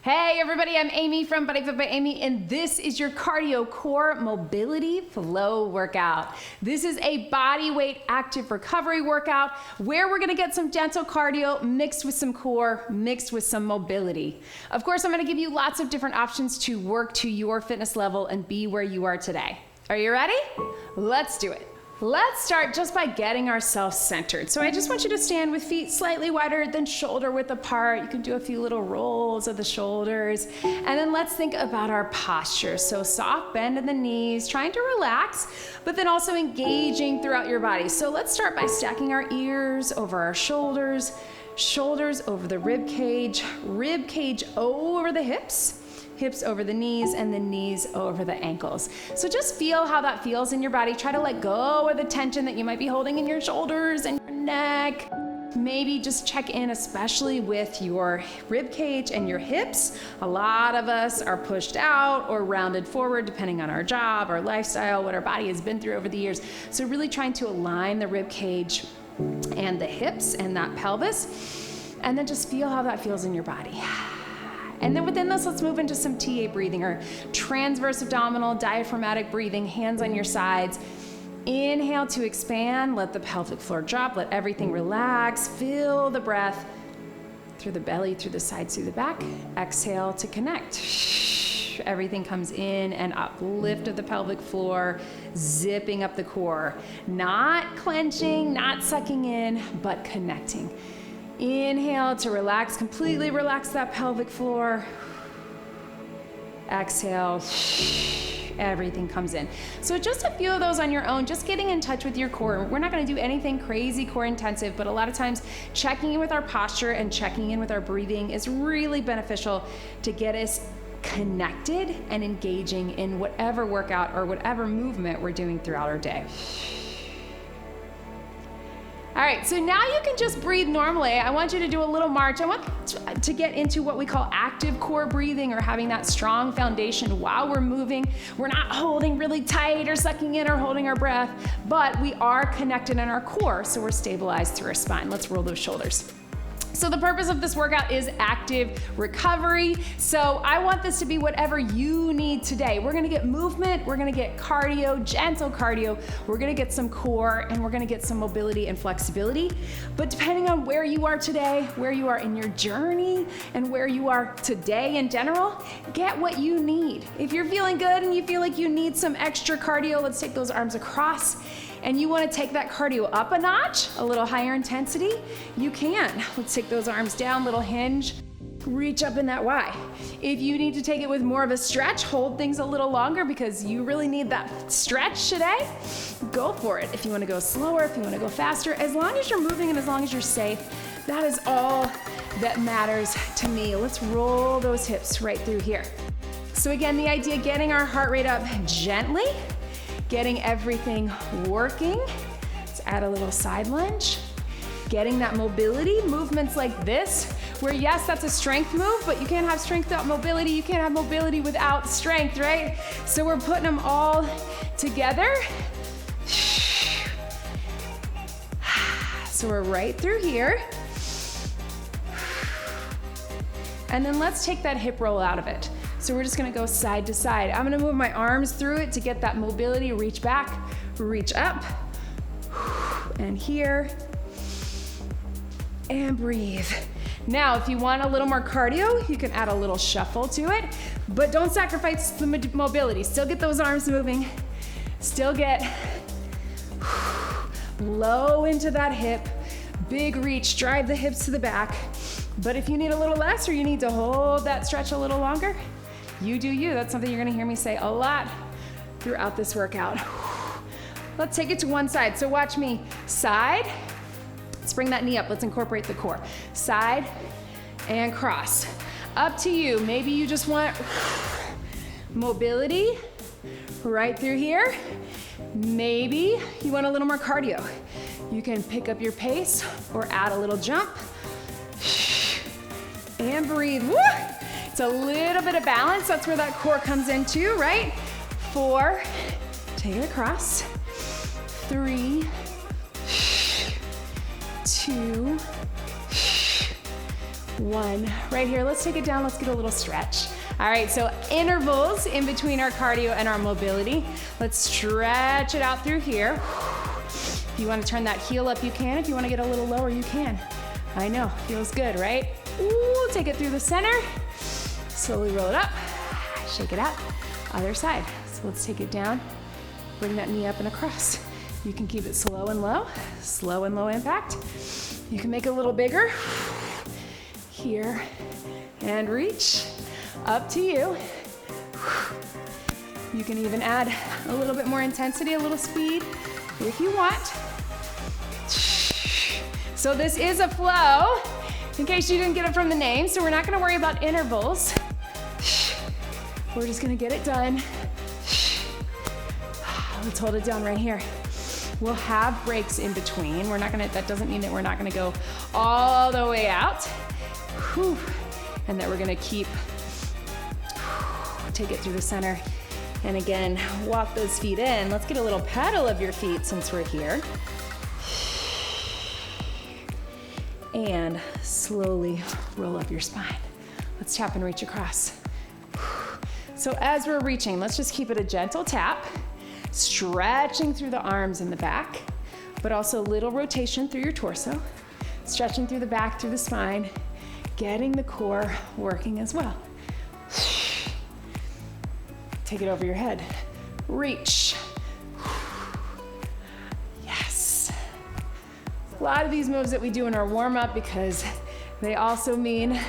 Hey everybody, I'm Amy from BodyFit by Amy, and this is your cardio core mobility flow workout. This is a body weight active recovery workout where we're gonna get some gentle cardio mixed with some core, mixed with some mobility. Of course, I'm gonna give you lots of different options to work to your fitness level and be where you are today. Are you ready? Let's do it. Let's start just by getting ourselves centered. So I just want you to stand with feet slightly wider than shoulder width apart. You can do a few little rolls of the shoulders. And then let's think about our posture. So soft bend in the knees, trying to relax, but then also engaging throughout your body. So let's start by stacking our ears over our shoulders, shoulders over the rib cage over the hips over the knees, and the knees over the ankles. So just feel how that feels in your body. Try to let go of the tension that you might be holding in your shoulders and your neck. Maybe just check in, especially with your rib cage and your hips. A lot of us are pushed out or rounded forward, depending on our job, our lifestyle, what our body has been through over the years. So really trying to align the rib cage and the hips and that pelvis, and then just feel how that feels in your body. And then within this, let's move into some TA breathing, or transverse abdominal diaphragmatic breathing, hands on your sides. Inhale to expand, let the pelvic floor drop, let everything relax, feel the breath through the belly, through the sides, through the back. Exhale to connect. Everything comes in and up, lift of the pelvic floor, zipping up the core. Not clenching, not sucking in, but connecting. Inhale to relax, completely relax that pelvic floor. Exhale, everything comes in. So just a few of those on your own, just getting in touch with your core. We're not gonna do anything crazy core intensive, but a lot of times checking in with our posture and checking in with our breathing is really beneficial to get us connected and engaging in whatever workout or whatever movement we're doing throughout our day. All right, so now you can just breathe normally. I want you to do a little march. I want to get into what we call active core breathing, or having that strong foundation while we're moving. We're not holding really tight or sucking in or holding our breath, but we are connected in our core, so we're stabilized through our spine. Let's roll those shoulders. So the purpose of this workout is active recovery. So I want this to be whatever you need today. We're gonna get movement, we're gonna get cardio, gentle cardio, we're gonna get some core, and we're gonna get some mobility and flexibility. But depending on where you are today, where you are in your journey, and where you are today in general, get what you need. If you're feeling good and you feel like you need some extra cardio, let's take those arms across. And you want to take that cardio up a notch, a little higher intensity, you can. Let's take those arms down, little hinge, reach up in that Y. If you need to take it with more of a stretch, hold things a little longer because you really need that stretch today, go for it. If you want to go slower, if you want to go faster, as long as you're moving and as long as you're safe, that is all that matters to me. Let's roll those hips right through here. So again, the idea, getting our heart rate up gently, getting everything working. Let's add a little side lunge. Getting that mobility, movements like this, where yes, that's a strength move, but you can't have strength without mobility. You can't have mobility without strength, right? So we're putting them all together. So we're right through here. And then let's take that hip roll out of it. So we're just gonna go side to side. I'm gonna move my arms through it to get that mobility, reach back, reach up, and here, and breathe. Now, if you want a little more cardio, you can add a little shuffle to it, but don't sacrifice the mobility. Still get those arms moving, still get low into that hip, big reach, drive the hips to the back. But if you need a little less, or you need to hold that stretch a little longer, you do you. That's something you're gonna hear me say a lot throughout this workout. Let's take it to one side. So watch me. Side, let's bring that knee up. Let's incorporate the core. Side and cross. Up to you. Maybe you just want mobility right through here. Maybe you want a little more cardio. You can pick up your pace or add a little jump. And breathe. Woo! It's a little bit of balance. That's where that core comes in too, right? 4, take it across. 3, 2, 1. Right here, let's take it down, let's get a little stretch. All right, so intervals in between our cardio and our mobility. Let's stretch it out through here. If you wanna turn that heel up, you can. If you wanna get a little lower, you can. I know, feels good, right? Ooh, take it through the center. Slowly roll it up, shake it out. Other side, so let's take it down. Bring that knee up and across. You can keep it slow and low impact. You can make it a little bigger. Here, and reach, up to you. You can even add a little bit more intensity, a little speed, if you want. So this is a flow, in case you didn't get it from the name, so we're not gonna worry about intervals. We're just gonna get it done. Let's hold it down right here. We'll have breaks in between. That doesn't mean that we're not gonna go all the way out. Whew. And that we're gonna take it through the center. And again, walk those feet in. Let's get a little pedal of your feet since we're here. And slowly roll up your spine. Let's tap and reach across. So as we're reaching, let's just keep it a gentle tap, stretching through the arms and the back, but also a little rotation through your torso, stretching through the back, through the spine, getting the core working as well. Take it over your head. Reach. Yes. A lot of these moves that we do in our warm-up because they also mean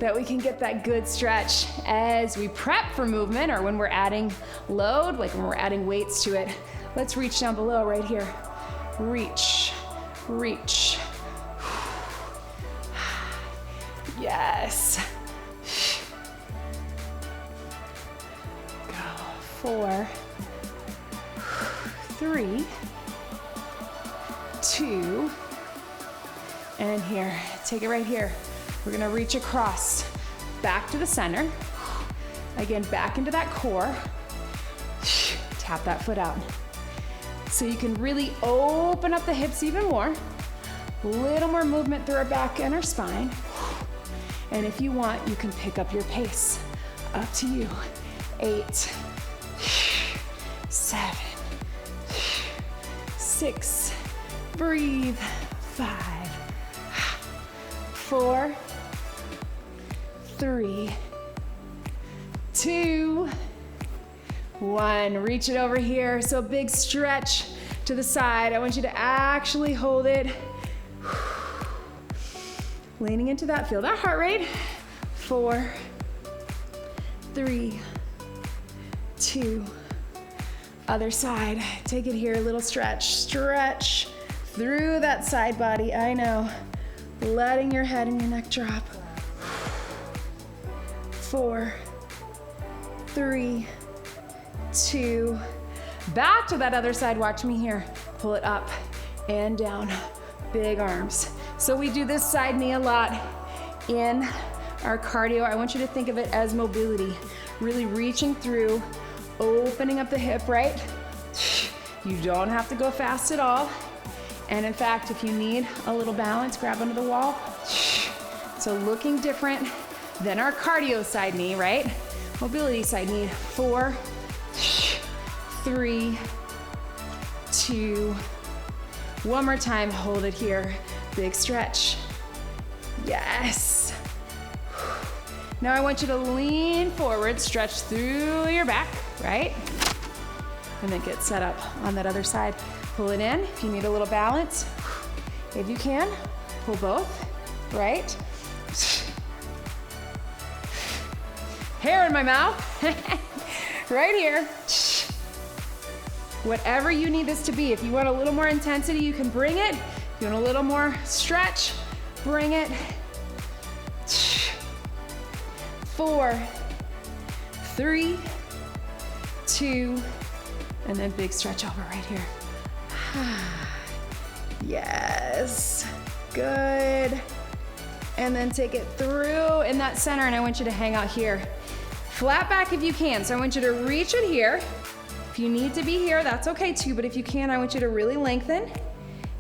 that we can get that good stretch as we prep for movement or when we're adding load, like when we're adding weights to it. Let's reach down below right here. Reach, reach. Yes. Go. 4, 3, 2, and here. Take it right here. We're gonna reach across, back to the center. Again, back into that core. Tap that foot out. So you can really open up the hips even more. A little more movement through our back and our spine. And if you want, you can pick up your pace. Up to you. 8, 7, 6, breathe. 5, 4, 3, 2, 1. Reach it over here. So big stretch to the side. I want you to actually hold it. Leaning into that, feel that heart rate. 4, 3, 2, other side. Take it here, a little stretch. Stretch through that side body, I know. Letting your head and your neck drop. 4, 3, 2, back to that other side, watch me here. Pull it up and down, big arms. So we do this side knee a lot in our cardio. I want you to think of it as mobility, really reaching through, opening up the hip, right? You don't have to go fast at all. And in fact, if you need a little balance, grab onto the wall. So looking different than our cardio side knee, right? Mobility side knee. 4, 3, 2, one more time, hold it here. Big stretch. Yes. Now I want you to lean forward, stretch through your back, right? And then get set up on that other side. Pull it in if you need a little balance. If you can, pull both, right? Hair in my mouth. Right here. Whatever you need this to be. If you want a little more intensity, you can bring it. If you want a little more stretch, bring it. 4, 3, 2, and then big stretch over right here. Yes, good. And then take it through in that center, and I want you to hang out here. Flat back if you can, so I want you to reach it here. If you need to be here, that's okay too, but if you can, I want you to really lengthen.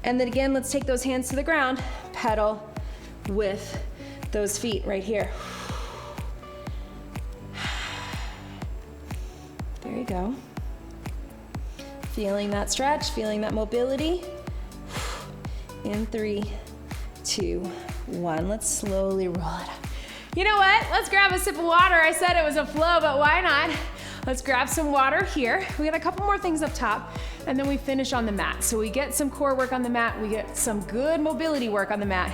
And then again, let's take those hands to the ground, pedal with those feet right here. There you go. Feeling that stretch, feeling that mobility. In 3, 2, 1. Let's slowly roll it up. You know what? Let's grab a sip of water. I said it was a flow, but why not? Let's grab some water here. We got a couple more things up top, and then we finish on the mat. So we get some core work on the mat, we get some good mobility work on the mat,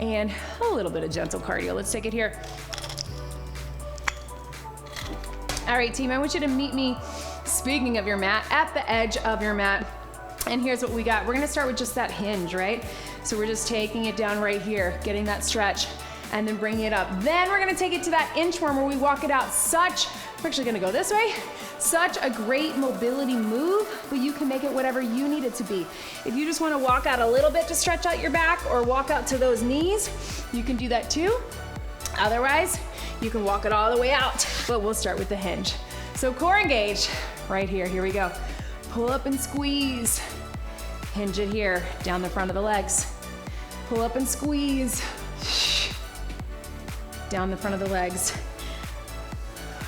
and a little bit of gentle cardio. Let's take it here. All right, team, I want you to meet me, speaking of your mat, at the edge of your mat. And here's what we got. We're gonna start with just that hinge, right? So we're just taking it down right here, getting that stretch, and then bringing it up. Then we're gonna take it to that inchworm where we walk it out. We're actually gonna go this way. Such a great mobility move, but you can make it whatever you need it to be. If you just wanna walk out a little bit to stretch out your back or walk out to those knees, you can do that too. Otherwise, you can walk it all the way out, but we'll start with the hinge. So core engage, right here, here we go. Pull up and squeeze. Hinge it here, down the front of the legs. Pull up and squeeze. Down the front of the legs.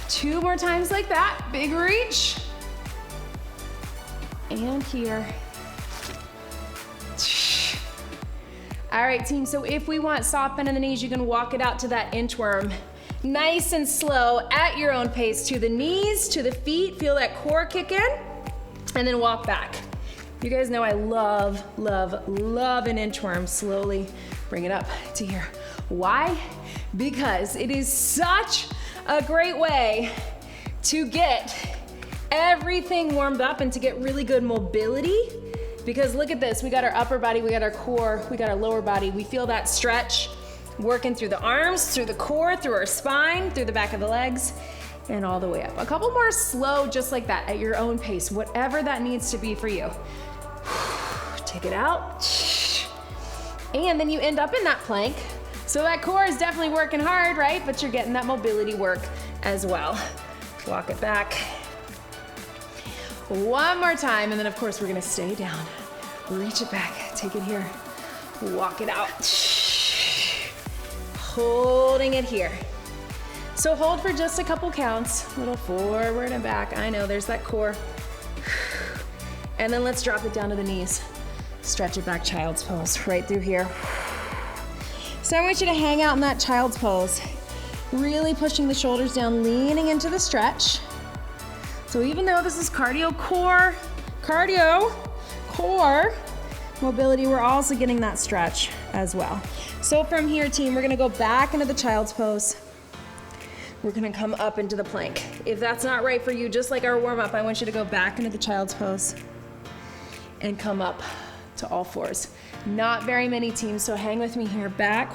2 more times like that, big reach. And here. All right, team, so if we want soft bend in the knees, you can walk it out to that inchworm. Nice and slow at your own pace, to the knees, to the feet, feel that core kick in, and then walk back. You guys know I love, love, love an inchworm. Slowly bring it up to here. Why? Because it is such a great way to get everything warmed up and to get really good mobility. Because look at this, we got our upper body, we got our core, we got our lower body. We feel that stretch working through the arms, through the core, through our spine, through the back of the legs, and all the way up. A couple more slow, just like that, at your own pace, whatever that needs to be for you. Take it out. And then you end up in that plank. So that core is definitely working hard, right? But you're getting that mobility work as well. Walk it back. One more time, and then of course we're gonna stay down. Reach it back, take it here. Walk it out. Holding it here. So hold for just a couple counts. A little forward and back. I know, there's that core. And then let's drop it down to the knees. Stretch it back, child's pose, right through here. So I want you to hang out in that child's pose. Really pushing the shoulders down, leaning into the stretch. So even though this is cardio core mobility, we're also getting that stretch as well. So from here, team, we're gonna go back into the child's pose. We're gonna come up into the plank. If that's not right for you, just like our warm up, I want you to go back into the child's pose and come up to all fours. Not very many, teams, so hang with me here. Back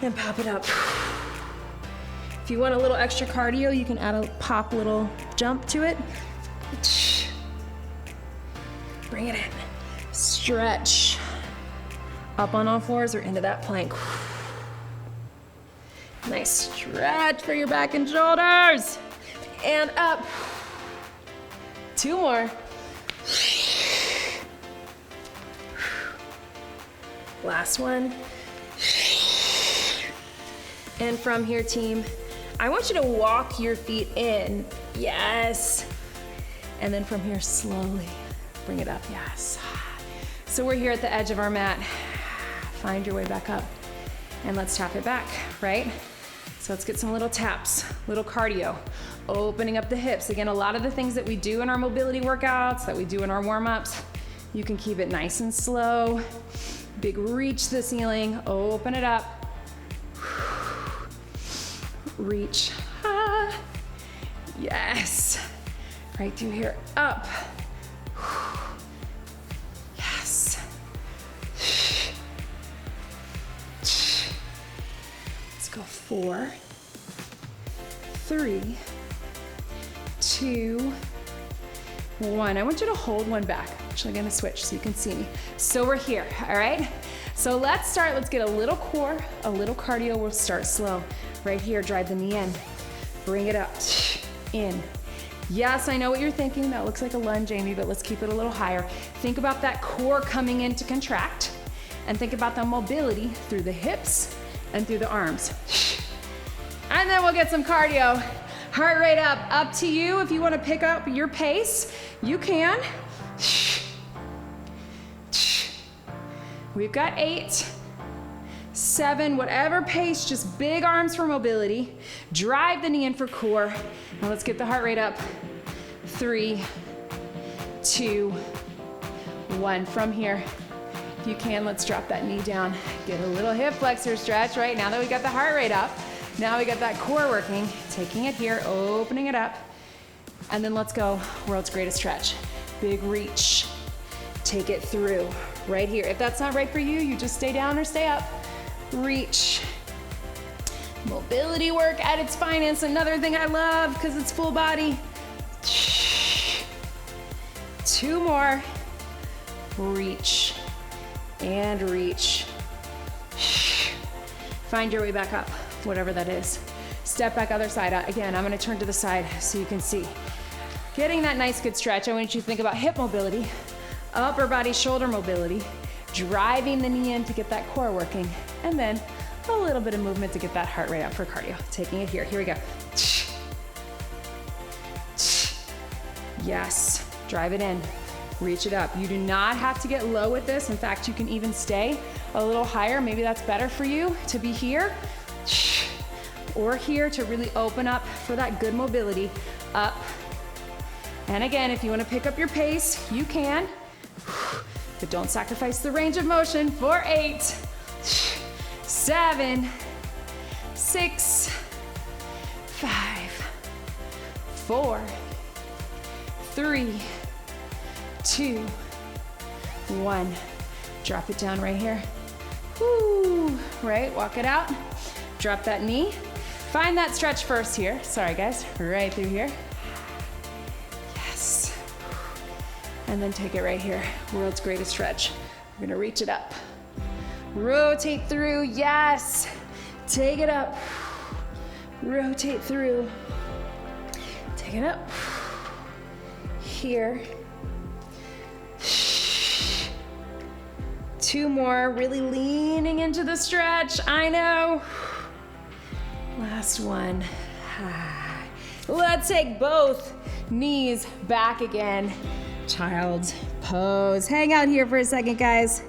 and pop it up. If you want a little extra cardio, you can add a pop little jump to it. Bring it in. Stretch. Up on all fours or into that plank. Nice stretch for your back and shoulders. And up. 2 more. Last one. And from here, team, I want you to walk your feet in. Yes. And then from here, slowly bring it up. Yes. So we're here at the edge of our mat. Find your way back up. And let's tap it back, right? So let's get some little taps, little cardio. Opening up the hips. Again, a lot of the things that we do in our mobility workouts, that we do in our warm-ups, you can keep it nice and slow. Big reach to the ceiling, open it up. Reach, yes. Right through here, up. Yes. Let's go 4, 3, 2, 1. I want you to hold one back. Actually, I'm gonna switch so you can see me. So we're here, all right? So let's start, let's get a little core, a little cardio. We'll start slow. Right here, drive the knee in. Bring it up, in. Yes, I know what you're thinking. That looks like a lunge, Amy, but let's keep it a little higher. Think about that core coming in to contract. and think about the mobility through the hips and through the arms. And then we'll get some cardio. Heart rate up to you. If you want to pick up your pace, you can. We've got 8, 7, whatever pace, just big arms for mobility. Drive the knee in for core. Now let's get the heart rate up. 3, 2, 1. From here, if you can, let's drop that knee down. Get a little hip flexor stretch, right? Now that we got the heart rate up, now we got that core working, taking it here, opening it up, and then let's go, world's greatest stretch. Big reach, take it through, right here. If that's not right for you, you just stay down or stay up. Reach. Mobility work at its finest, another thing I love because it's full body. 2 more. Reach and reach. Find your way back up, whatever that is. Step back other side. Again, I'm gonna turn to the side so you can see. Getting that nice good stretch, I want you to think about hip mobility, upper body shoulder mobility, driving the knee in to get that core working, and then a little bit of movement to get that heart rate up for cardio. Taking it here, here we go. Yes, drive it in, reach it up. You do not have to get low with this. In fact, you can even stay a little higher. Maybe that's better for you to be here or here to really open up for that good mobility up. And again, if you want to pick up your pace, you can, but don't sacrifice the range of motion for 8, 7, 6, 5, 4, 3, 2, 1. Drop it down right here. Woo, right, walk it out. Drop that knee. Find that stretch first here. Sorry guys, right through here. Yes. And then take it right here. World's greatest stretch. We're gonna reach it up. Rotate through, yes. Take it up. Rotate through. Take it up. Here. 2 more, really leaning into the stretch. I know. Last one. Let's take both knees back again. Child's pose. Hang out here for a second, guys.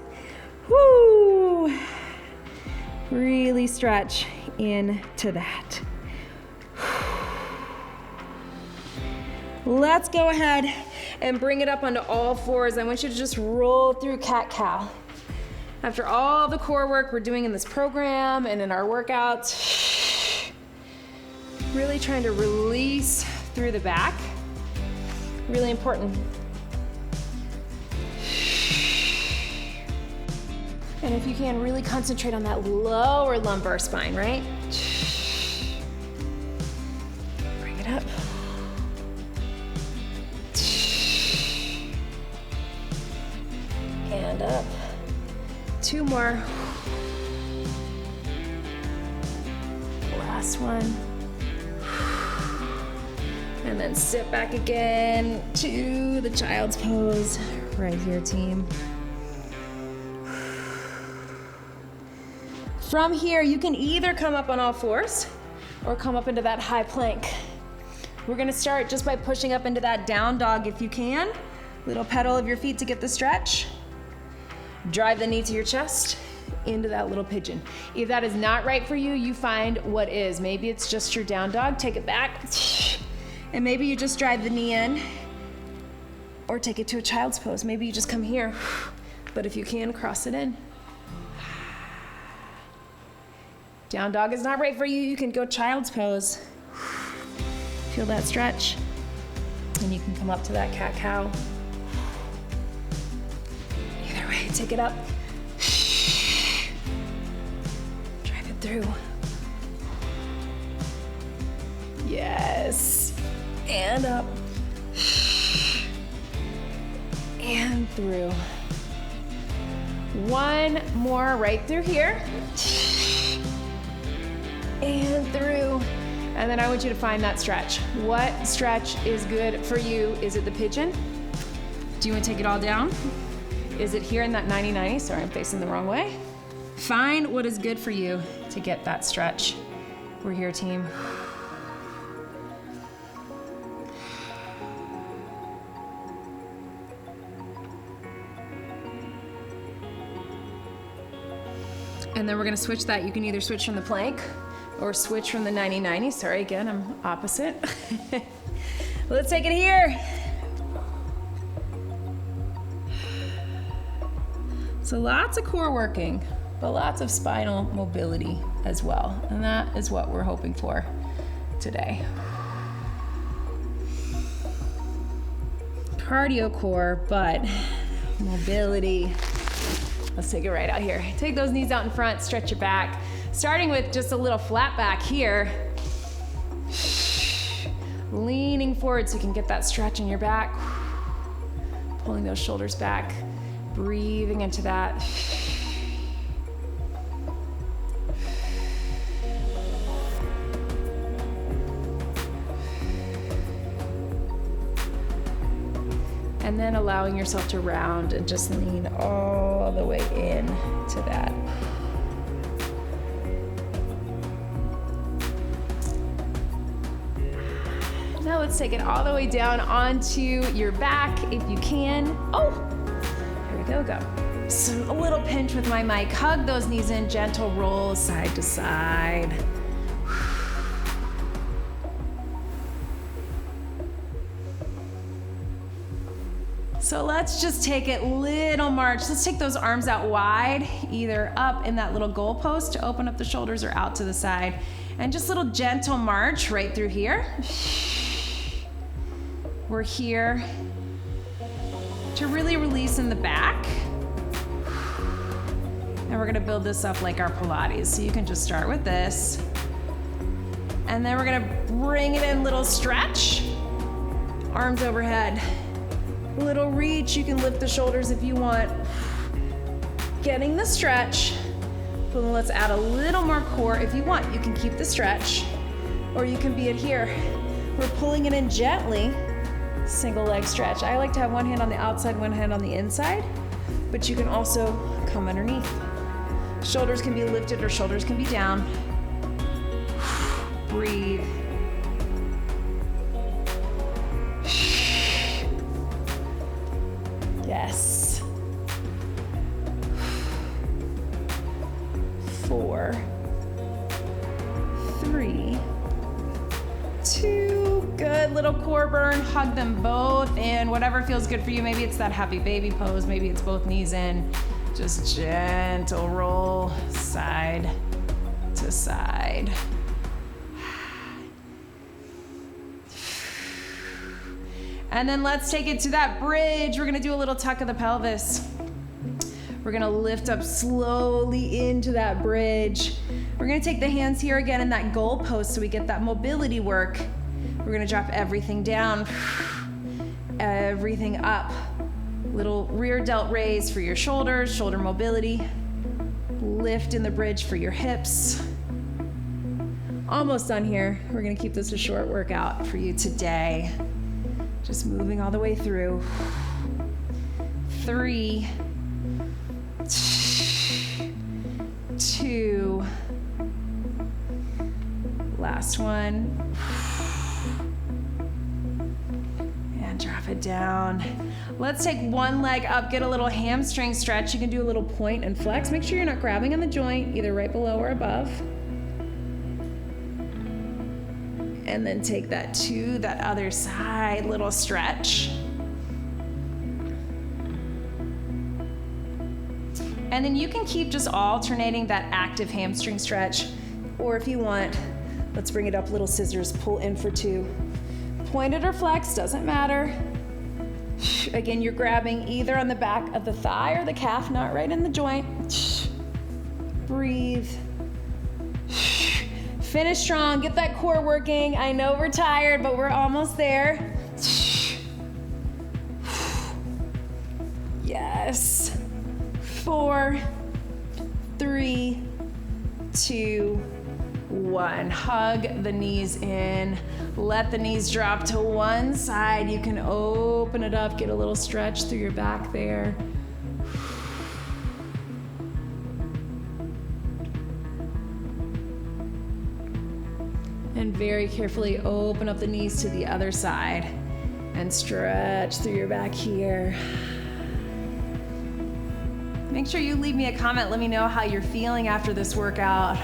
Woo! Really stretch into that. Let's go ahead and bring it up onto all fours. I want you to just roll through cat-cow. After all the core work we're doing in this program and in our workouts, really trying to release through the back. Really important. And if you can, really concentrate on that lower lumbar spine, right? Bring it up. And up. 2 more. Last one. And then sit back again to the child's pose. Right here, team. From here, you can either come up on all fours or come up into that high plank. We're gonna start just by pushing up into that down dog if you can. Little pedal of your feet to get the stretch. Drive the knee to your chest, into that little pigeon. If that is not right for you, you find what is. Maybe it's just your down dog, take it back. And maybe you just drive the knee in or take it to a child's pose. Maybe you just come here, but if you can, cross it in. Down dog is not right for you, you can go child's pose. Feel that stretch. And you can come up to that cat-cow. Either way, take it up. Drive it through. Yes. And up. And through. One more right through here. And through. And then I want you to find that stretch. What stretch is good for you? Is it the pigeon? Do you want to take it all down? Is it here in that 90-90? Sorry, I'm facing the wrong way. Find what is good for you to get that stretch. We're here, team. And then we're gonna switch that. You can either switch from the plank or switch from the 90-90. Sorry, again, I'm opposite. Let's take it here. So lots of core working, but lots of spinal mobility as well. And that is what we're hoping for today. Cardio core, but mobility. Let's take it right out here. Take those knees out in front, stretch your back. Starting with just a little flat back here. Leaning forward so you can get that stretch in your back. Pulling those shoulders back. Breathing into that. And then allowing yourself to round and just lean all the way in to that. Now let's take it all the way down onto your back if you can. Oh, here we go. So a little pinch with my mic. Hug those knees in, gentle roll side to side. So let's just take it little march. Let's take those arms out wide, either up in that little goalpost to open up the shoulders or out to the side. And just little gentle march right through here. We're here to really release in the back. And we're gonna build this up like our Pilates. So you can just start with this. And then we're gonna bring it in, little stretch. Arms overhead. Little reach, you can lift the shoulders if you want. Getting the stretch. But let's add a little more core. If you want, you can keep the stretch, or you can be it here. We're pulling it in gently, single leg stretch. I like to have one hand on the outside, one hand on the inside, but you can also come underneath. Shoulders can be lifted or shoulders can be down. Breathe. Yes. 4, 3, 2. Good, little core burn. Hug them both in, whatever feels good for you. Maybe it's that happy baby pose. Maybe it's both knees in. Just gentle roll side to side. And then let's take it to that bridge. We're gonna do a little tuck of the pelvis. We're gonna lift up slowly into that bridge. We're gonna take the hands here again in that goal post so we get that mobility work. We're gonna drop everything down, everything up. Little rear delt raise for your shoulders, shoulder mobility. Lift in the bridge for your hips. Almost done here. We're gonna keep this a short workout for you today. Just moving all the way through. 3, 2. Last one. And drop it down. Let's take one leg up, get a little hamstring stretch. You can do a little point and flex. Make sure you're not grabbing on the joint, either right below or above. And then take that to that other side, little stretch. And then you can keep just alternating that active hamstring stretch, or if you want, let's bring it up, little scissors, pull in for 2. Pointed or flex, doesn't matter. Again, you're grabbing either on the back of the thigh or the calf, not right in the joint. Breathe. Finish strong, get that core working. I know we're tired, but we're almost there. Yes. 4, 3, 2, 1. Hug the knees in. Let the knees drop to one side. You can open it up, get a little stretch through your back there. And very carefully open up the knees to the other side and stretch through your back here. Make sure you leave me a comment. Let me know how you're feeling after this workout.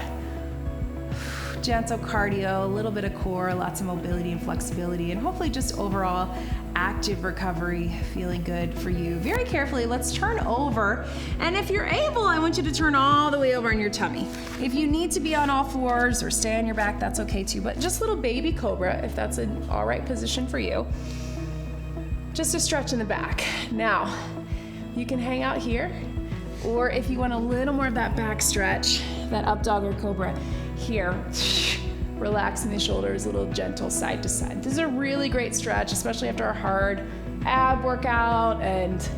Gentle cardio, a little bit of core, lots of mobility and flexibility, and hopefully just overall active recovery, feeling good for you. Very carefully, let's turn over. And if you're able, I want you to turn all the way over on your tummy. If you need to be on all fours or stay on your back, that's okay too, but just little baby cobra, if that's an all right position for you. Just a stretch in the back. Now, you can hang out here, or if you want a little more of that back stretch, that up dog or cobra, here, relaxing the shoulders, a little gentle side to side. This is a really great stretch, especially after a hard ab workout and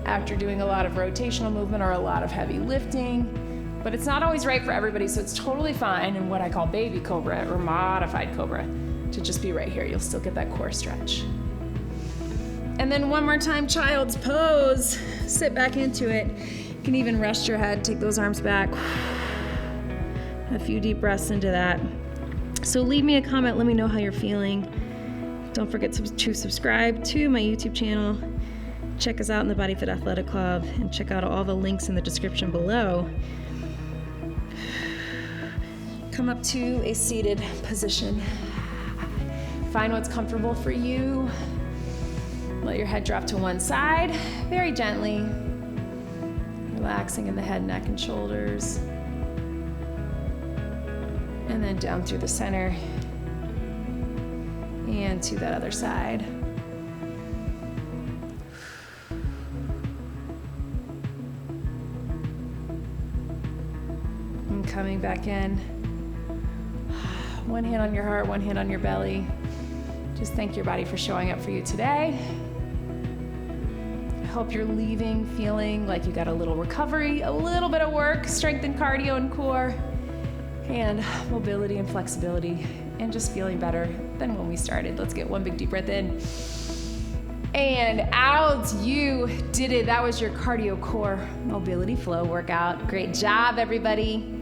after doing a lot of rotational movement or a lot of heavy lifting. But it's not always right for everybody, so it's totally fine in what I call baby cobra or modified cobra to just be right here. You'll still get that core stretch. And then one more time, child's pose. Sit back into it. You can even rest your head, take those arms back. A few deep breaths into that. So leave me a comment, let me know how you're feeling. Don't forget to subscribe to my YouTube channel. Check us out in the BodyFit Athletic Club and check out all the links in the description below. Come up to a seated position. Find what's comfortable for you. Let your head drop to one side, very gently. Relaxing in the head, neck, and shoulders. And then down through the center and to that other side. And coming back in. One hand on your heart, one hand on your belly. Just thank your body for showing up for you today. I hope you're leaving feeling like you got a little recovery, a little bit of work, strength and cardio and core, and mobility and flexibility, and just feeling better than when we started. Let's get one big deep breath in. And out. You did it. That was your cardio core mobility flow workout. Great job, everybody.